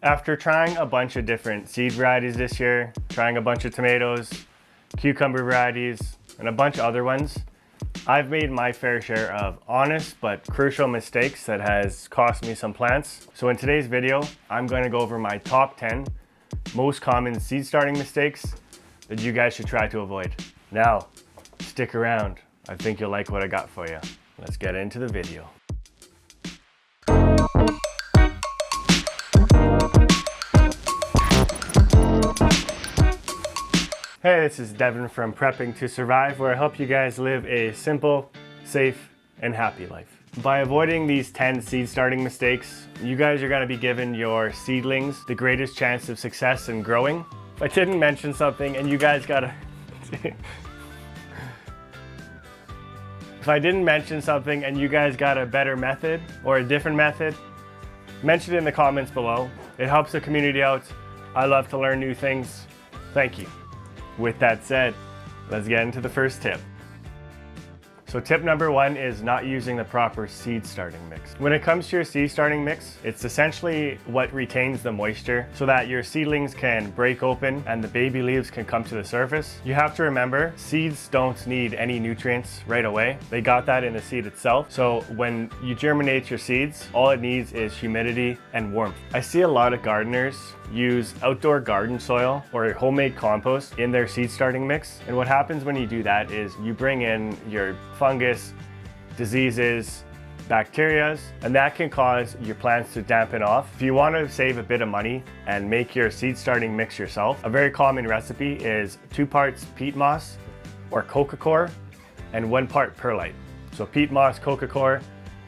After trying a bunch of different seed varieties this year, trying a bunch of tomatoes, cucumber varieties, and a bunch of other ones, I've made my fair share of honest but crucial mistakes that has cost me some plants. So in today's video, I'm going to go over my top 10 most common seed starting mistakes that you guys should try to avoid. Now, stick around. I think you'll like what I got for you. Let's get into the video. Hey, this is Devin from Prepping to Survive, where I help you guys live a simple, safe, and happy life. By avoiding these 10 seed starting mistakes, you guys are going to be giving your seedlings the greatest chance of success and growing. If I didn't mention something and you guys got a better method or a different method, mention it in the comments below. It helps the community out. I love to learn new things. Thank you. With that said, let's get into the first tip. So tip number 1 is not using the proper seed starting mix. When it comes to your seed starting mix, it's essentially what retains the moisture so that your seedlings can break open and the baby leaves can come to the surface. You have to remember, seeds don't need any nutrients right away. They got that in the seed itself. So when you germinate your seeds, all it needs is humidity and warmth. I see a lot of gardeners use outdoor garden soil or homemade compost in their seed starting mix. And what happens when you do that is you bring in your fungus, diseases, bacteria, and that can cause your plants to dampen off. If you want to save a bit of money and make your seed starting mix yourself, a very common recipe is 2 parts peat moss or coca coir and 1 part perlite. So peat moss, coca coir,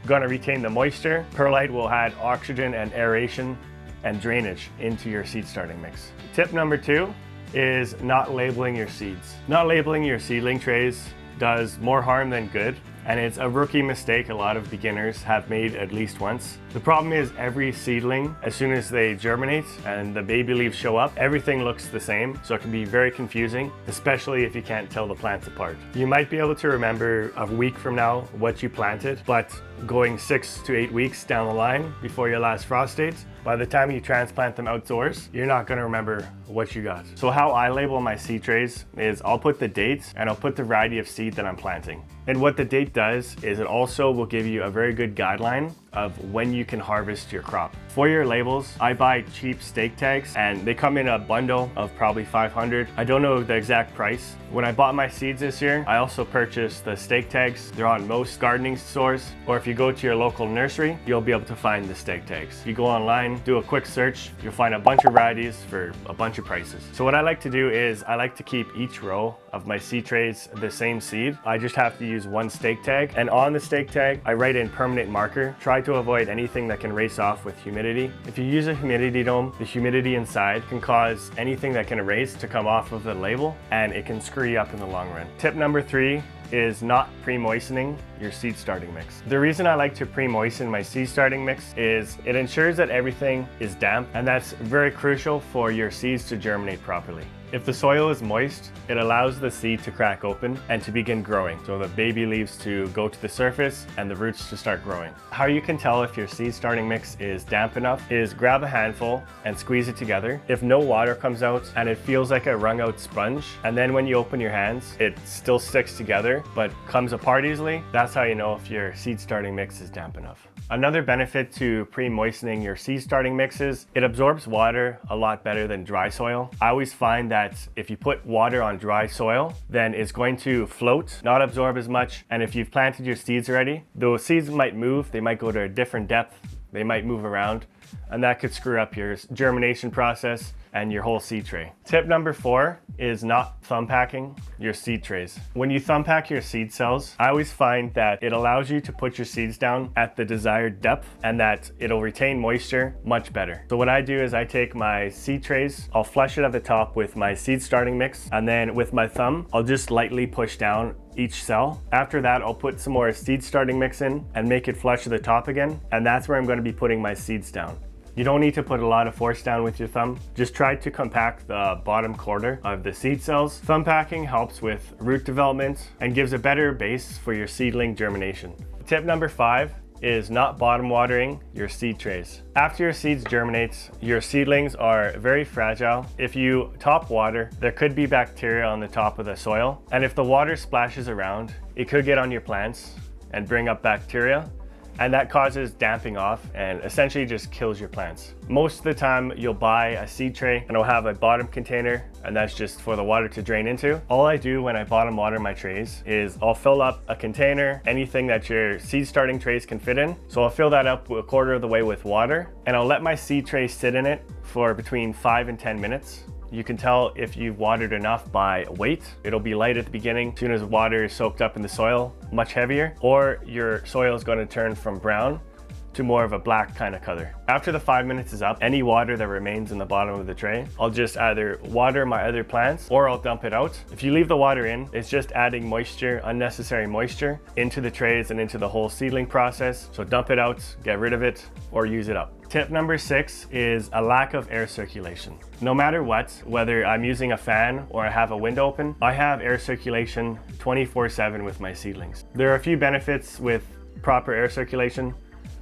gonna retain the moisture. Perlite will add oxygen and aeration and drainage into your seed starting mix. Tip number 2 is not labeling your seeds. Not labeling your seedling trays does more harm than good, and it's a rookie mistake a lot of beginners have made at least once. The problem is every seedling, as soon as they germinate and the baby leaves show up, everything looks the same, so it can be very confusing, especially if you can't tell the plants apart. You might be able to remember a week from now what you planted, but going 6 to 8 weeks down the line before your last frost date, by the time you transplant them outdoors, you're not gonna remember what you got. So how I label my seed trays is I'll put the date and I'll put the variety of seed that I'm planting. And what the date does is it also will give you a very good guideline of when you can harvest your crop. For your labels, I buy cheap stake tags and they come in a bundle of probably 500. I don't know the exact price. When I bought my seeds this year, I also purchased the stake tags. They're on most gardening stores, or if you go to your local nursery, you'll be able to find the stake tags. If you go online, do a quick search, you'll find a bunch of varieties for a bunch of prices. So what I like to do is I like to keep each row of my seed trays the same seed. I just have to use 1 stake tag, and on the stake tag, I write in permanent marker. Try to avoid anything that can race off with humidity. If you use a humidity dome, the humidity inside can cause anything that can erase to come off of the label, and it can screw you up in the long run. Tip number 3 is not pre-moistening your seed starting mix. The reason I like to pre-moisten my seed starting mix is it ensures that everything is damp, and that's very crucial for your seeds to germinate properly. If the soil is moist, it allows the seed to crack open and to begin growing. So the baby leaves to go to the surface and the roots to start growing. How you can tell if your seed starting mix is damp enough is grab a handful and squeeze it together. If no water comes out and it feels like a wrung out sponge, and then when you open your hands, it still sticks together but comes apart easily, that's how you know if your seed starting mix is damp enough. Another benefit to pre-moistening your seed starting mix is it absorbs water a lot better than dry soil. I always find that if you put water on dry soil, then it's going to float, not absorb as much. And if you've planted your seeds already, those seeds might move, they might go to a different depth, they might move around, and that could screw up your germination process and your whole seed tray. Tip number 4 is not thumb packing your seed trays. When you thumb pack your seed cells, I always find that it allows you to put your seeds down at the desired depth and that it'll retain moisture much better. So what I do is I take my seed trays, I'll flush it at the top with my seed starting mix, and then with my thumb, I'll just lightly push down each cell. After that, I'll put some more seed starting mix in and make it flush to the top again, and that's where I'm going to be putting my seeds down. You don't need to put a lot of force down with your thumb. Just try to compact the bottom quarter of the seed cells. Thumb packing helps with root development and gives a better base for your seedling germination. Tip number 5 is not bottom watering your seed trays. After your seeds germinate, your seedlings are very fragile. If you top water, there could be bacteria on the top of the soil. And if the water splashes around, it could get on your plants and bring up bacteria. And that causes damping off and essentially just kills your plants. Most of the time you'll buy a seed tray and it'll have a bottom container, and that's just for the water to drain into. All I do when I bottom water my trays is I'll fill up a container, anything that your seed starting trays can fit in. So I'll fill that up a quarter of the way with water, and I'll let my seed tray sit in it for between 5 and 10 minutes. You can tell if you've watered enough by weight. It'll be light at the beginning. As soon as water is soaked up in the soil, much heavier, or your soil is going to turn from brown to more of a black kind of color. After the 5 minutes is up, any water that remains in the bottom of the tray, I'll just either water my other plants or I'll dump it out. If you leave the water in, it's just adding moisture, unnecessary moisture, into the trays and into the whole seedling process. So dump it out, get rid of it, or use it up. Tip number 6 is a lack of air circulation. No matter what, whether I'm using a fan or I have a window open, I have air circulation 24/7 with my seedlings. There are a few benefits with proper air circulation.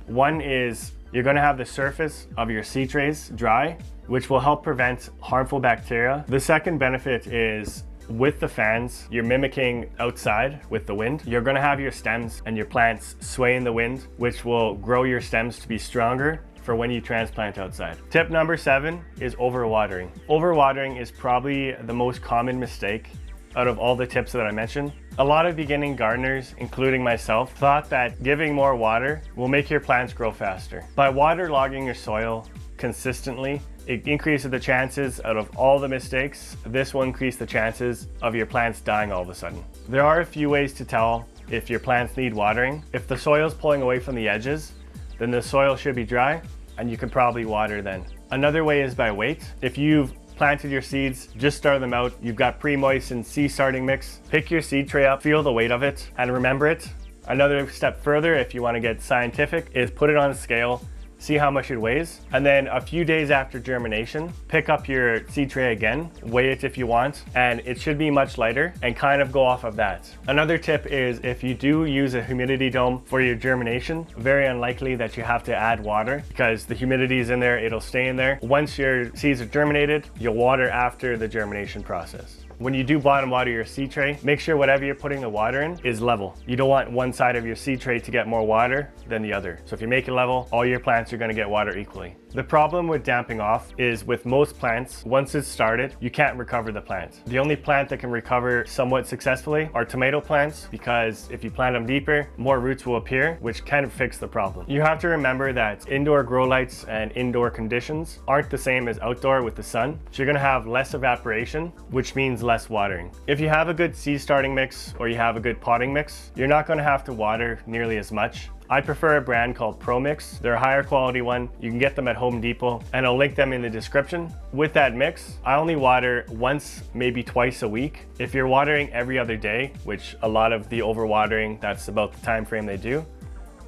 One is you're going to have the surface of your seed trays dry, which will help prevent harmful bacteria. The second benefit is with the fans, you're mimicking outside with the wind. You're going to have your stems and your plants sway in the wind, which will grow your stems to be stronger for when you transplant outside. Tip number 7 is overwatering. Overwatering is probably the most common mistake out of all the tips that I mentioned. A lot of beginning gardeners, including myself, thought that giving more water will make your plants grow faster. By waterlogging your soil consistently, it increases the chances out of all the mistakes. This will increase the chances of your plants dying all of a sudden. There are a few ways to tell if your plants need watering. If the soil is pulling away from the edges, then the soil should be dry and you can probably water then. Another way is by weight. If you've planted your seeds, just start them out, you've got pre-moistened seed starting mix, pick your seed tray up, feel the weight of it, and remember it. Another step further, if you want to get scientific, is put it on a scale, see how much it weighs, and then a few days after germination, pick up your seed tray again, weigh it if you want, and it should be much lighter, and kind of go off of that. Another tip is if you do use a humidity dome for your germination, very unlikely that you have to add water because the humidity is in there, it'll stay in there. Once your seeds are germinated, you'll water after the germination process. When you do bottom water your seed tray, make sure whatever you're putting the water in is level. You don't want one side of your seed tray to get more water than the other. So if you make it level, all your plants are going to get water equally. The problem with damping off is with most plants, once it's started, you can't recover the plant. The only plant that can recover somewhat successfully are tomato plants, because if you plant them deeper, more roots will appear, which can fix the problem. You have to remember that indoor grow lights and indoor conditions aren't the same as outdoor with the sun. So you're going to have less evaporation, which means less watering. If you have a good seed starting mix or you have a good potting mix, you're not going to have to water nearly as much. I prefer a brand called Pro Mix. They're a higher quality one. You can get them at Home Depot, and I'll link them in the description. With that mix, I only water once, maybe twice a week. If you're watering every other day, which a lot of the overwatering, that's about the time frame they do,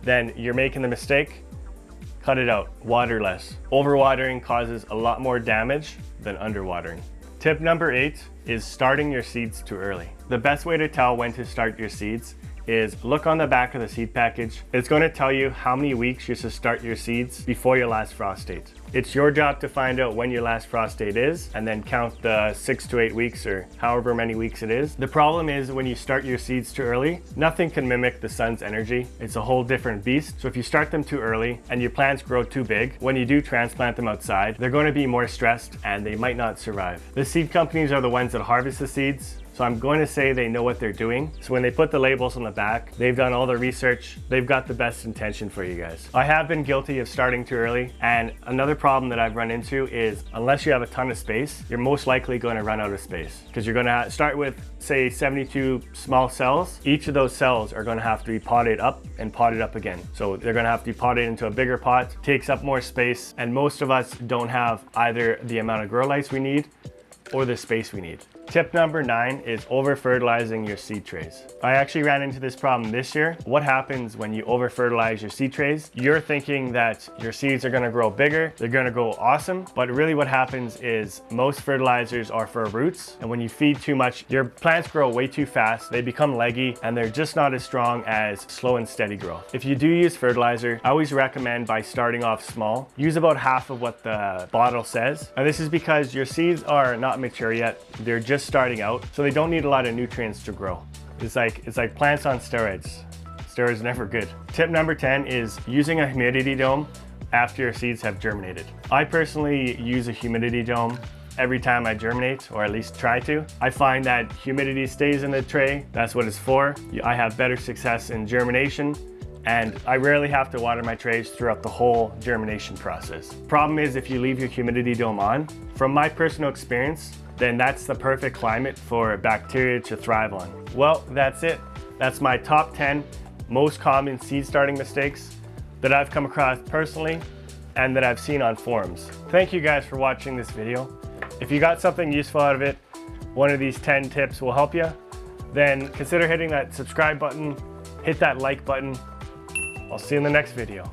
then you're making the mistake. Cut it out, water less. Overwatering causes a lot more damage than underwatering. Tip number 8 is starting your seeds too early. The best way to tell when to start your seeds is look on the back of the seed package. It's going to tell you how many weeks you should start your seeds before your last frost date. It's your job to find out when your last frost date is and then count the 6 to 8 weeks or however many weeks it is. The problem is when you start your seeds too early, nothing can mimic the sun's energy. It's a whole different beast. So if you start them too early and your plants grow too big, when you do transplant them outside, they're going to be more stressed and they might not survive. The seed companies are the ones that harvest the seeds. So I'm going to say they know what they're doing. So when they put the labels on the back, they've done all the research. They've got the best intention for you guys. I have been guilty of starting too early. And another problem that I've run into is unless you have a ton of space, you're most likely going to run out of space because you're going to start with, say, 72 small cells. Each of those cells are going to have to be potted up and potted up again. So they're going to have to be potted into a bigger pot, takes up more space. And most of us don't have either the amount of grow lights we need or the space we need. Tip number 9 is over fertilizing your seed trays. I actually ran into this problem this year. What happens when you over fertilize your seed trays? You're thinking that your seeds are gonna grow bigger, they're gonna grow awesome, but really what happens is most fertilizers are for roots, and when you feed too much, your plants grow way too fast, they become leggy, and they're just not as strong as slow and steady growth. If you do use fertilizer, I always recommend by starting off small, use about half of what the bottle says. And this is because your seeds are not mature yet, they're just starting out, so they don't need a lot of nutrients to grow. It's like plants on steroids. Steroids are never good. Tip number 10 is using a humidity dome after your seeds have germinated. I personally use a humidity dome every time I germinate, or at least try to. I find that humidity stays in the tray. That's what it's for. I have better success in germination, and I rarely have to water my trays throughout the whole germination process. Problem is, if you leave your humidity dome on, from my personal experience, then that's the perfect climate for bacteria to thrive on. Well, that's it. That's my top 10 most common seed starting mistakes that I've come across personally and that I've seen on forums. Thank you guys for watching this video. If you got something useful out of it, one of these 10 tips will help you, then consider hitting that subscribe button, hit that like button. I'll see you in the next video.